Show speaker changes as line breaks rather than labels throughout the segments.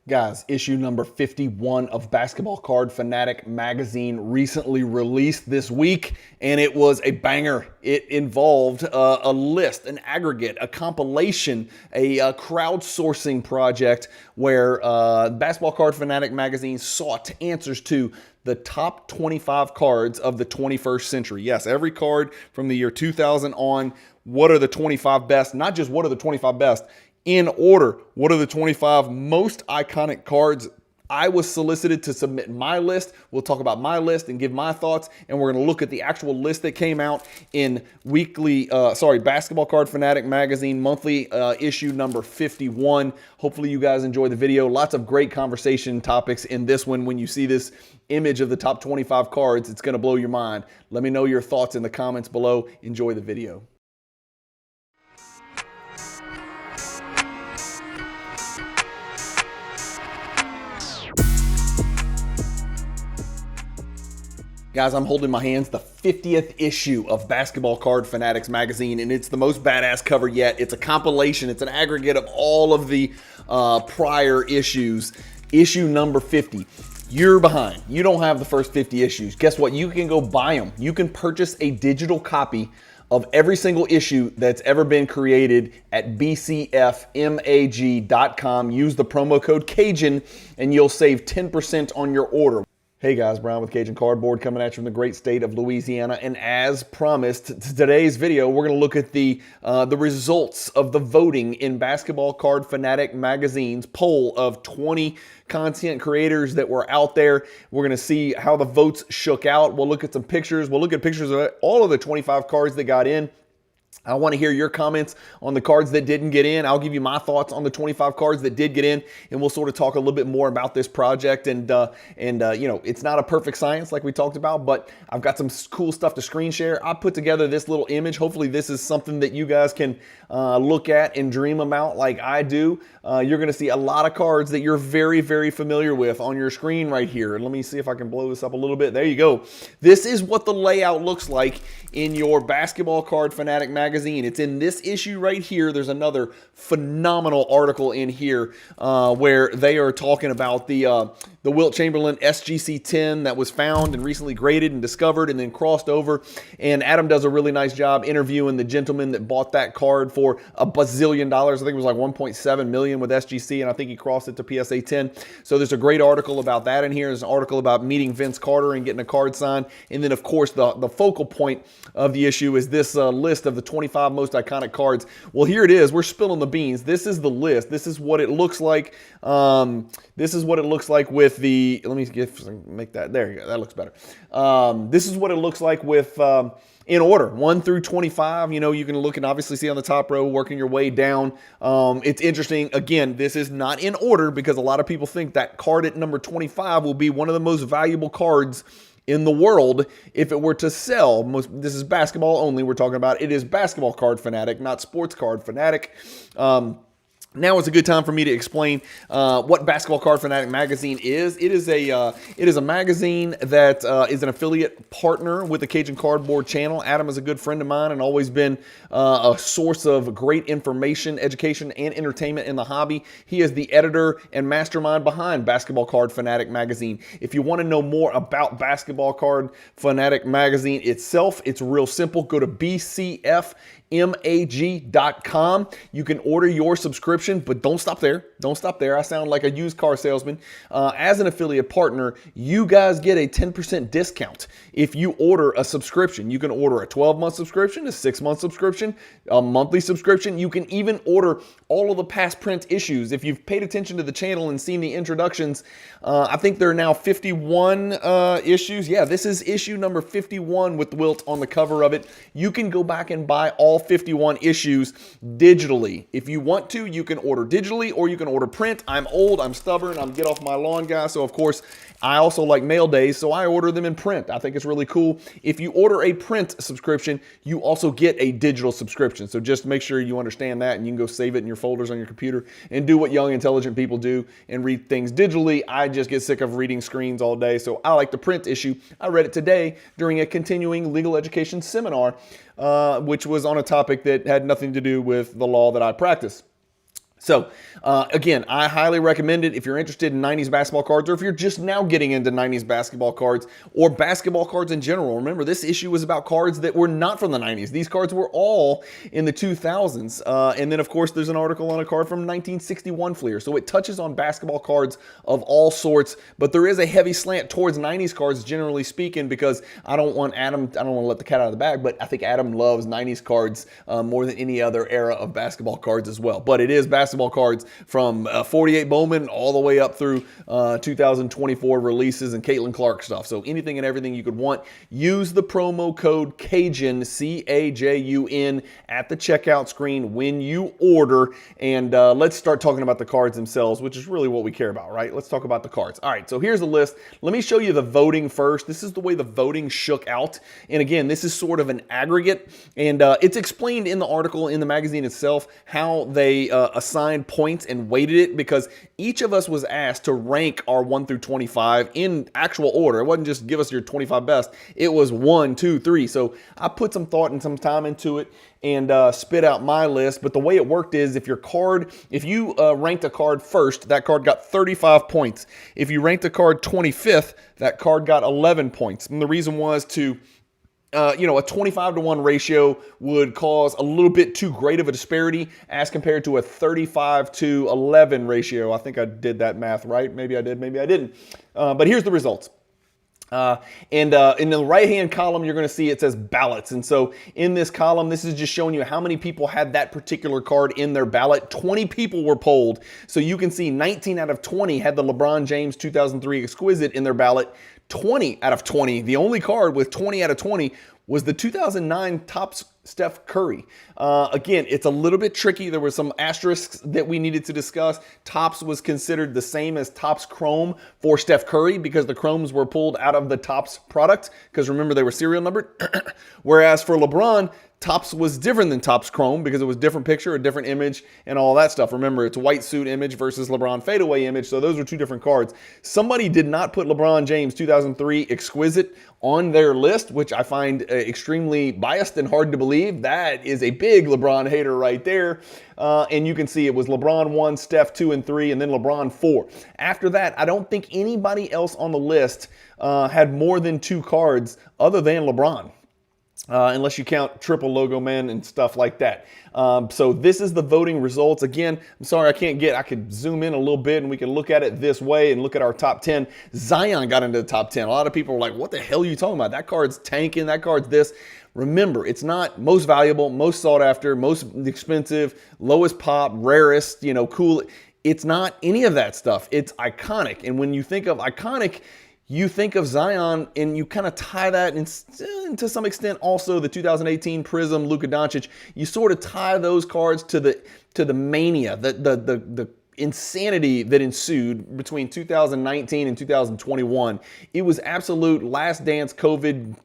Guys, issue number 51 of Basketball Card Fanatic Magazine recently released this week, and it was a banger. It involved a list, an aggregate, a compilation, a crowdsourcing project where Basketball Card Fanatic Magazine sought answers to the top 25 cards of the 21st century. Yes, every card from the year 2000 on. What are the 25 best? Not just what are the 25 best. In order, what are the 25 most iconic cards? I was solicited to submit my list. We'll talk about my list and give my thoughts, and we're going to look at the actual list that came out in Basketball Card Fanatic Magazine monthly issue number 51. Hopefully you guys enjoy the video. Lots of great conversation topics in this one. When you see this image of the top 25 cards, it's going to blow your mind. Let me know your thoughts in the comments below. Enjoy the video. Guys, I'm holding in my hands the 50th issue of Basketball Card Fanatics Magazine, and it's the most badass cover yet. It's a compilation. It's an aggregate of all of the prior issues. Issue number 50. You're behind. You don't have the first 50 issues. Guess what? You can go buy them. You can purchase a digital copy of every single issue that's ever been created at bcfmag.com. Use the promo code Cajun, and you'll save 10% on your order. Hey guys, Brian with Cajun Cardboard coming at you from the great state of Louisiana, and as promised, today's video we're going to look at the results of the voting in Basketball Card Fanatic Magazine's poll of 20 content creators that were out there. We're going to see how the votes shook out. We'll look at some pictures. We'll look at pictures of all of the 25 cards that got in. I want to hear your comments on the cards that didn't get in. I'll give you my thoughts on the 25 cards that did get in, and we'll sort of talk a little bit more about this project. And you know, it's not a perfect science like we talked about, but I've got some cool stuff to screen share. I put together this little image. Hopefully this is something that you guys can look at and dream about like I do. You're going to see a lot of cards that you're very, very familiar with on your screen right here. And let me see if I can blow this up a little bit. There you go. This is what the layout looks like in your Basketball Card Fanatic Magazine. It's in this issue right here. There's another phenomenal article in here where they are talking about the Wilt Chamberlain SGC 10 that was found and recently graded and discovered and then crossed over. And Adam does a really nice job interviewing the gentleman that bought that card for $1 bazillion. I think it was like 1.7 million with SGC, and I think he crossed it to PSA 10. So there's a great article about that in here. There's an article about meeting Vince Carter and getting a card signed. And then, of course, the focal point of the issue is this list of the 25 most iconic cards. Well, here it is. We're spilling the beans. This is the list. This is what it looks like. This is what it looks like with the, let me make that, there you go, that looks better. This is what it looks like with, in order, 1 through 25. You know, you can look and obviously see on the top row, working your way down. It's interesting. Again, this is not in order because a lot of people think that card at number 25 will be one of the most valuable cards in the world if it were to sell. This is basketball only we're talking about. It is Basketball Card Fanatic, not Sports Card Fanatic. Now is a good time for me to explain what Basketball Card Fanatic Magazine is. It is a magazine that is an affiliate partner with the Cajun Cardboard channel. Adam is a good friend of mine and always been a source of great information, education, and entertainment in the hobby. He is the editor and mastermind behind Basketball Card Fanatic Magazine. If you want to know more about Basketball Card Fanatic Magazine itself, it's real simple. Go to bcfmag.com. You can order your subscription, but don't stop there. Don't stop there. I sound like a used car salesman. As an affiliate partner, you guys get a 10% discount if you order a subscription. You can order a 12-month subscription, a 6-month subscription, a monthly subscription. You can even order all of the past print issues. If you've paid attention to the channel and seen the introductions, I think there are now 51 issues. Yeah, this is issue number 51 with Wilt on the cover of it. You can go back and buy all 51 issues digitally. If you want to, you can order digitally or you can order print. I'm old, I'm stubborn, I'm get off my lawn guy. So of course, I also like mail days, so I order them in print. I think it's really cool. If you order a print subscription, you also get a digital subscription. So just make sure you understand that, and you can go save it in your folders on your computer and do what young, intelligent people do and read things digitally. I just get sick of reading screens all day, so I like the print issue. I read it today during a continuing legal education seminar, which was on a topic that had nothing to do with the law that I practice. So, again, I highly recommend it if you're interested in 90s basketball cards, or if you're just now getting into 90s basketball cards or basketball cards in general. Remember, this issue was about cards that were not from the 90s. These cards were all in the 2000s. And then, of course, there's an article on a card from 1961 Fleer. So it touches on basketball cards of all sorts, but there is a heavy slant towards 90s cards, generally speaking, because I don't want to let the cat out of the bag, but I think Adam loves 90s cards more than any other era of basketball cards as well. But it is basketball cards from 48 Bowman all the way up through 2024 releases and Caitlin Clark stuff. So anything and everything you could want. Use the promo code Cajun, C-A-J-U-N, at the checkout screen when you order. And let's start talking about the cards themselves, which is really what we care about, right? Let's talk about the cards. All right, so here's the list. Let me show you the voting first. This is the way the voting shook out. And again, this is sort of an aggregate. And it's explained in the article in the magazine itself how they assigned points and weighted it, because each of us was asked to rank our 1 through 25 in actual order. It wasn't just give us your 25 best. It was 1, 2, 3. So I put some thought and some time into it and spit out my list. But the way it worked is if you ranked a card first, that card got 35 points. If you ranked a card 25th, that card got 11 points. And the reason was to a 25-to-1 ratio would cause a little bit too great of a disparity as compared to a 35-to-11 ratio. I think I did that math right. Maybe I did, maybe I didn't. But here's the results. In the right-hand column, you're going to see it says ballots. And so in this column, this is just showing you how many people had that particular card in their ballot. 20 people were polled. So you can see 19 out of 20 had the LeBron James 2003 Exquisite in their ballot. 20 out of 20, the only card with 20 out of 20 was the 2009 Topps Steph Curry. Again, it's a little bit tricky. There were some asterisks that we needed to discuss. Topps was considered the same as Topps Chrome for Steph Curry because the Chromes were pulled out of the Topps product, because remember they were serial numbered. Whereas for LeBron, Topps was different than Topps Chrome because it was a different picture, a different image, and all that stuff. Remember, it's white suit image versus LeBron fadeaway image, so those are two different cards. Somebody did not put LeBron James 2003 Exquisite on their list, which I find extremely biased and hard to believe. That is a big LeBron hater right there. And you can see it was LeBron 1, Steph 2 and 3, and then LeBron 4. After that, I don't think anybody else on the list had more than 2 cards other than LeBron. Unless you count triple logo men and stuff like that. So this is the voting results. Again, I'm sorry I could zoom in a little bit and we can look at it this way and look at our top 10. Zion got into the top 10. A lot of people were like, what the hell are you talking about? That card's tanking, that card's this. Remember, it's not most valuable, most sought after, most expensive, lowest pop, rarest, cool. It's not any of that stuff. It's iconic. And when you think of iconic, you think of Zion, and you kind of tie that, and to some extent also the 2018 Prism Luka Doncic. You sort of tie those cards to the mania, the insanity that ensued between 2019 and 2021. It was absolute last dance COVID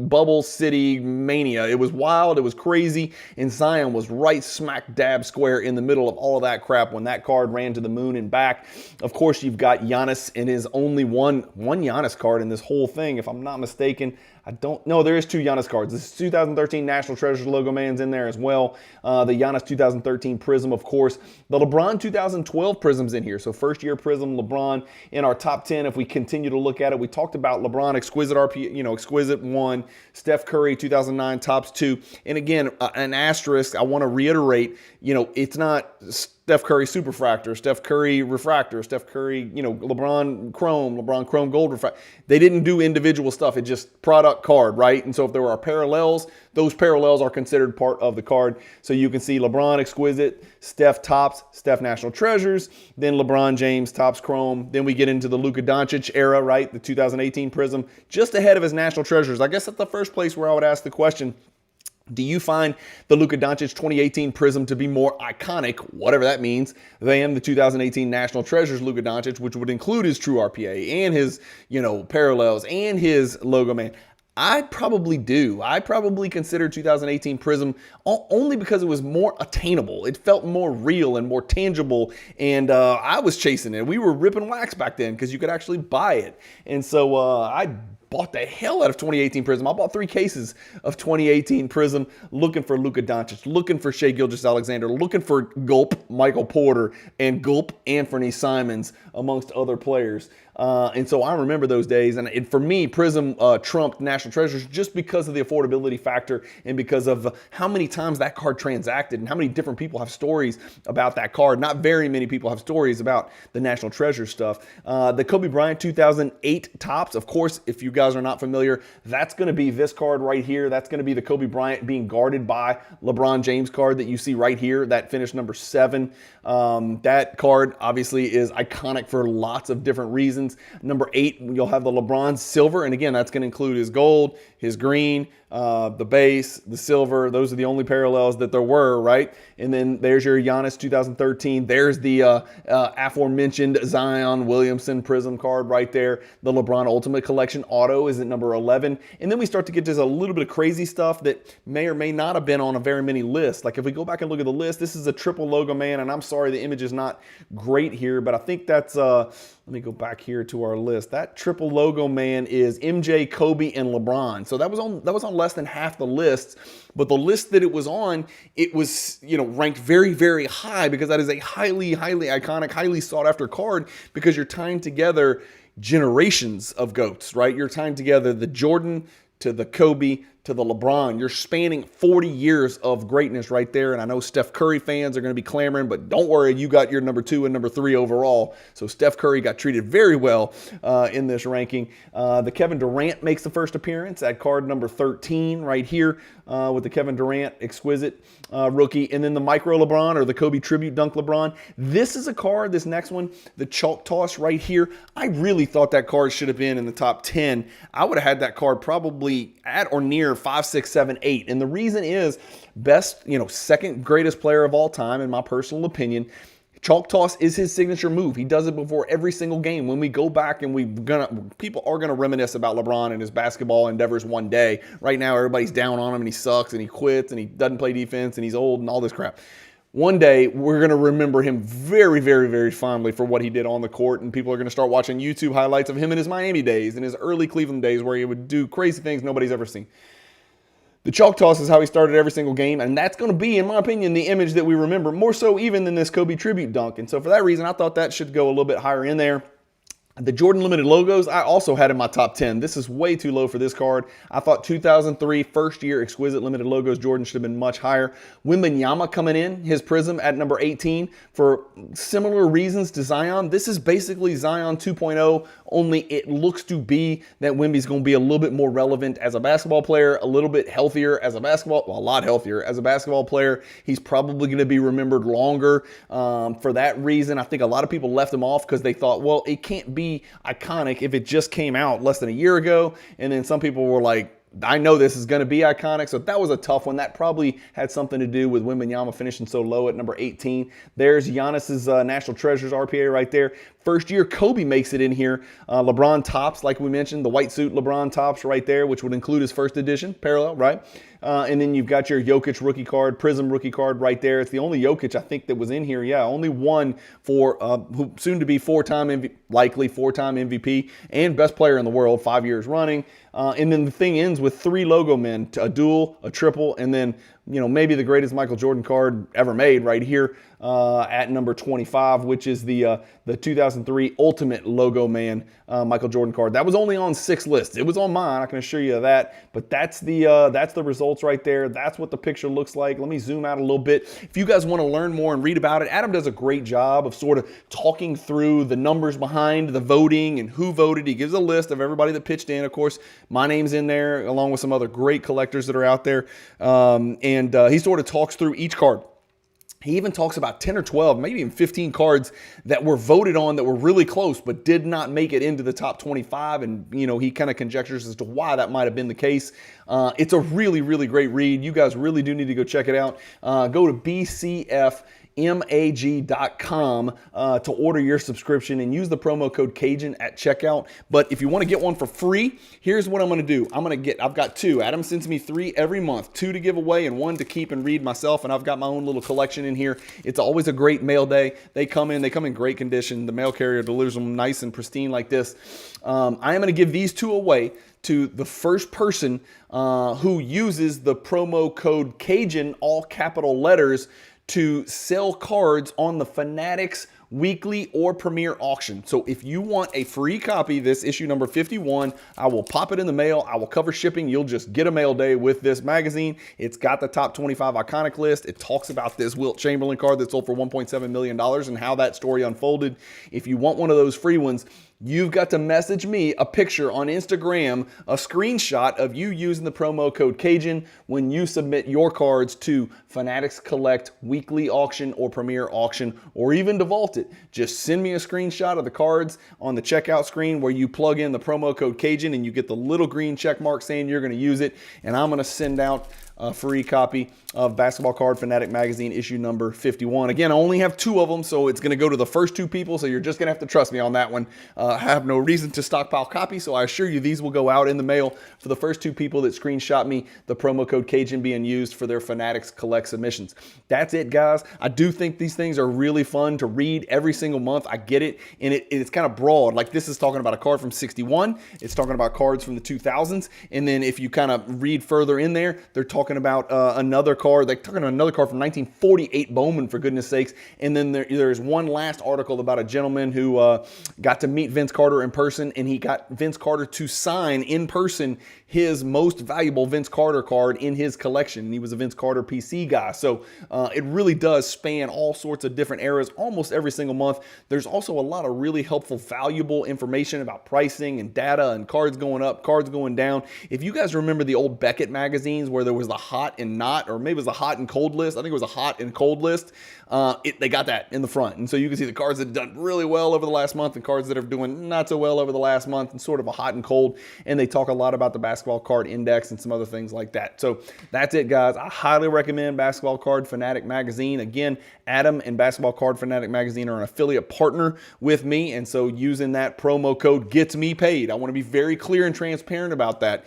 bubble city mania. It was wild, it was crazy, and Zion was right smack dab square in the middle of all of that crap when that card ran to the moon and back. Of course, you've got Giannis and his only one Giannis card in this whole thing, if I'm not mistaken. I don't know. There is 2 Giannis cards. This is 2013 National Treasures logo man's in there as well. The Giannis 2013 Prism, of course. The LeBron 2012 Prism's in here. So first year Prism, LeBron in our top 10. If we continue to look at it, we talked about LeBron Exquisite Exquisite 1, Steph Curry 2009 Topps 2. And again, an asterisk, I want to reiterate, it's not Steph Curry Superfractor, Steph Curry Refractor, Steph Curry, LeBron Chrome Gold Refractor. They didn't do individual stuff. It's just product card, right? And so if there are parallels, those parallels are considered part of the card. So you can see LeBron Exquisite, Steph Topps, Steph National Treasures, then LeBron James Topps Chrome. Then we get into the Luka Doncic era, right? The 2018 Prism, just ahead of his National Treasures. I guess that's the first place where I would ask the question, do you find the Luka Doncic 2018 Prism to be more iconic, whatever that means, than the 2018 National Treasures Luka Doncic, which would include his true RPA and his, parallels and his logo man? I probably do. I probably consider 2018 Prism only because it was more attainable. It felt more real and more tangible, and I was chasing it. We were ripping wax back then because you could actually buy it. And so I bought the hell out of 2018 Prism. I bought 3 cases of 2018 Prism, looking for Luka Doncic, looking for Shai Gilgeous-Alexander, looking for Gulp Michael Porter, and Gulp Anthony Simons, amongst other players. And so I remember those days. And for me, Prism trumped National Treasures just because of the affordability factor and because of how many times that card transacted and how many different people have stories about that card. Not very many people have stories about the National Treasure stuff. The Kobe Bryant 2008 Topps, of course, if you guys are not familiar, that's going to be this card right here. That's going to be the Kobe Bryant being guarded by LeBron James card that you see right here, that finished number 7. That card obviously is iconic for lots of different reasons. Number 8, you'll have the LeBron silver, and again, that's going to include his gold, his green, the base, the silver. Those are the only parallels that there were, right? And then there's your Giannis 2013. There's the aforementioned Zion Williamson Prism card right there. The LeBron Ultimate Collection Auto is at number 11. And then we start to get just a little bit of crazy stuff that may or may not have been on a very many lists. Like if we go back and look at the list, this is a triple logo man, and I'm sorry the image is not great here, but I think that's, let me go back here to our list. That triple logo man is MJ, Kobe, and LeBron. So that was on less than half the lists, but the list that it was on, it was, you know, ranked very, very high because that is a highly, highly iconic, highly sought after card because you're tying together generations of GOATs, right? You're tying together the Jordan to the Kobe to the LeBron. You're spanning 40 years of greatness right there. And I know Steph Curry fans are going to be clamoring, but don't worry, you got your number 2 and number 3 overall. So Steph Curry got treated very well in this ranking. The Kevin Durant makes the first appearance at card number 13 right here with the Kevin Durant exquisite rookie. And then the micro LeBron or the Kobe tribute dunk LeBron. This is a card, this next one, the chalk toss right here. I really thought that card should have been in the top 10. I would have had that card probably at or near 5, 6, 7, 8. And the reason is best, second greatest player of all time, in my personal opinion. Chalk toss is his signature move. He does it before every single game. When we go back and people are gonna reminisce about LeBron and his basketball endeavors one day. Right now, everybody's down on him and he sucks and he quits and he doesn't play defense and he's old and all this crap. One day, we're going to remember him very, very, very fondly for what he did on the court, and people are going to start watching YouTube highlights of him in his Miami days and his early Cleveland days where he would do crazy things nobody's ever seen. The chalk toss is how he started every single game, and that's going to be, in my opinion, the image that we remember, more so even than this Kobe tribute dunk. And so for that reason, I thought that should go a little bit higher in there. The Jordan Limited logos, I also had in my top 10. This is way too low for this card. I thought 2003 first year exquisite limited logos Jordan should have been much higher. Wembanyama coming in, his Prism at number 18 for similar reasons to Zion. This is basically Zion 2.0, only it looks to be that Wemby's going to be a little bit more relevant as a basketball player, a little bit healthier as a basketball, well, a lot healthier as a basketball player. He's probably going to be remembered longer. For that reason, I think a lot of people left him off because they thought, well, it can't be iconic if it just came out less than a year ago. And then some people were like, I know this is going to be iconic. So that was a tough one. That probably had something to do with Wembanyama finishing so low at number 18. There's Giannis's National Treasures RPA right there. First year, Kobe makes it in here. LeBron Topps, like we mentioned, the white suit LeBron Topps right there, which would include his first edition, parallel, right? And then you've got your Jokic rookie card, Prism rookie card right there. It's the only Jokic, I think, that was in here. Yeah, only one for who soon to be likely four-time MVP and best player in the world, 5 years running. And then the thing ends with 3 logo men, a dual, a triple, and then maybe the greatest Michael Jordan card ever made right here at number 25, which is the 2003 Ultimate Logo Man Michael Jordan card. That was only on 6 lists. It was on mine, I can assure you of that. But that's the results right there. That's what the picture looks like. Let me zoom out a little bit. If you guys want to learn more and read about it, Adam does a great job of sort of talking through the numbers behind the voting and who voted. He gives a list of everybody that pitched in. Of course, my name's in there along with some other great collectors that are out there. And he sort of talks through each card. He even talks about 10 or 12, maybe even 15 cards that were voted on that were really close but did not make it into the top 25. And, he kind of conjectures as to why that might have been the case. It's a really, really great read. You guys really do need to go check it out. Go to BCF mag.com to order your subscription and use the promo code Cajun at checkout. But if you want to get one for free, here's what I'm going to do. I've got two. Adam sends me 3 every month, 2 to give away and 1 to keep and read myself. And I've got my own little collection in here. It's always a great mail day. They come in great condition. The mail carrier delivers them nice and pristine like this. I am going to give these 2 away to the first person who uses the promo code Cajun, all capital letters, to sell cards on the Fanatics weekly or premier auction. So if you want a free copy, this issue number 51, I will pop it in the mail. I will cover shipping. You'll just get a mail day with this magazine. It's got the top 25 iconic list. It talks about this Wilt Chamberlain card that sold for $1.7 million and how that story unfolded. If you want one of those free ones, you've got to message me a picture on Instagram, a screenshot of you using the promo code Cajun when you submit your cards to Fanatics Collect weekly auction or premier auction, or even to Vault it. Just send me a screenshot of the cards on the checkout screen where you plug in the promo code Cajun and you get the little green check mark saying you're going to use it, and I'm going to send out a free copy of Basketball Card Fanatic Magazine issue number 51. Again, I only have 2 of them, so it's going to go to the first 2 people, so you're just going to have to trust me on that one. I have no reason to stockpile copies, so I assure you these will go out in the mail for the first 2 people that screenshot me the promo code Cajun being used for their Fanatics Collect submissions. That's it, guys. I do think these things are really fun to read every single month. I get it, and it's kind of broad. Like, this is talking about a card from 61. It's talking about cards from the 2000s, and then if you kind of read further in there, they're talking about another card. They're talking about another card from 1948 Bowman, for goodness sakes. And then there's one last article about a gentleman who got to meet Vince Carter in person, and he got Vince Carter to sign in person his most valuable Vince Carter card in his collection. And he was a Vince Carter PC guy. So it really does span all sorts of different eras almost every single month. There's also a lot of really helpful, valuable information about pricing and data and cards going up, cards going down. If you guys remember the old Beckett magazines where there was the hot and not, or maybe it was a hot and cold list. I think it was a hot and cold list. They got that in the front. And so you can see the cards that have done really well over the last month and cards that are doing not so well over the last month, and sort of a hot and cold. And they talk a lot about the basketball card index and some other things like that. So that's it, guys. I highly recommend Basketball Card Fanatic Magazine. Again, Adam and Basketball Card Fanatic Magazine are an affiliate partner with me. And so using that promo code gets me paid. I want to be very clear and transparent about that.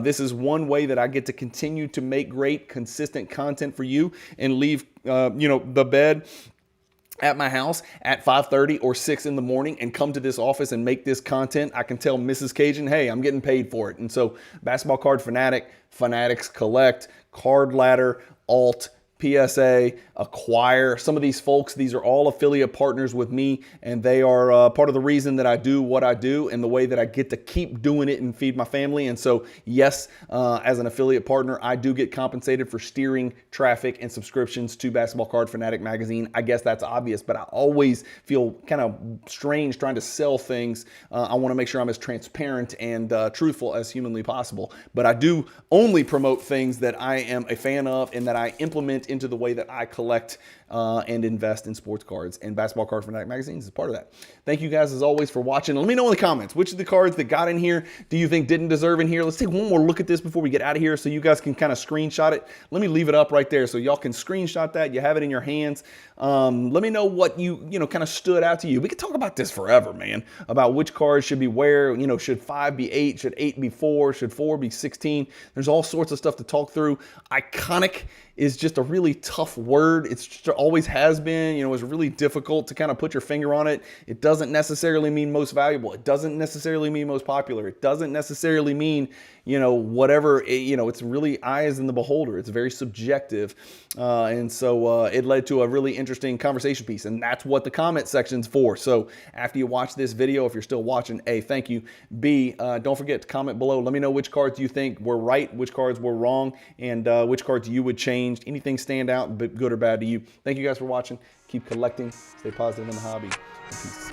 This is one way that I get to continue to make great, consistent content for you and leave the bed at my house at 5:30 or 6 in the morning and come to this office and make this content. I can tell Mrs. Cajun, hey, I'm getting paid for it. And so Basketball Card Fanatic, Fanatics Collect, Card Ladder, Alt, PSA, Acquire, some of these folks, these are all affiliate partners with me, and they are part of the reason that I do what I do and the way that I get to keep doing it and feed my family. And so, yes, as an affiliate partner, I do get compensated for steering traffic and subscriptions to Basketball Card Fanatic Magazine. I guess that's obvious, but I always feel kind of strange trying to sell things. I want to make sure I'm as transparent and truthful as humanly possible. But I do only promote things that I am a fan of and that I implement into the way that I collect and invest in sports cards, and Basketball Card Fanatic Magazines is part of that. Thank you guys as always for watching. Let me know in the comments which of the cards that got in here do you think didn't deserve in here. Let's take one more look at this before we get out of here so you guys can kind of screenshot it. Let me leave it up right there so y'all can screenshot that. You have it in your hands. Let me know what you kind of stood out to you. We could talk about this forever, man, about which cards should be where. Should 5 be 8? Should 8 be 4? Should 4 be 16? There's all sorts of stuff to talk through. Iconic is just a really tough word. It's just always has been. It's really difficult to kind of put your finger on it. It doesn't necessarily mean most valuable. It doesn't necessarily mean most popular. It doesn't necessarily mean, whatever. It's really eyes in the beholder. It's very subjective. And so it led to a really interesting conversation piece. And that's what the comment section's for. So after you watch this video, if you're still watching, A, thank you. B, don't forget to comment below. Let me know which cards you think were right, which cards were wrong, and which cards you would change. Anything stand out, good or bad to you. Thank you guys for watching. Keep collecting. Stay positive in the hobby. Peace.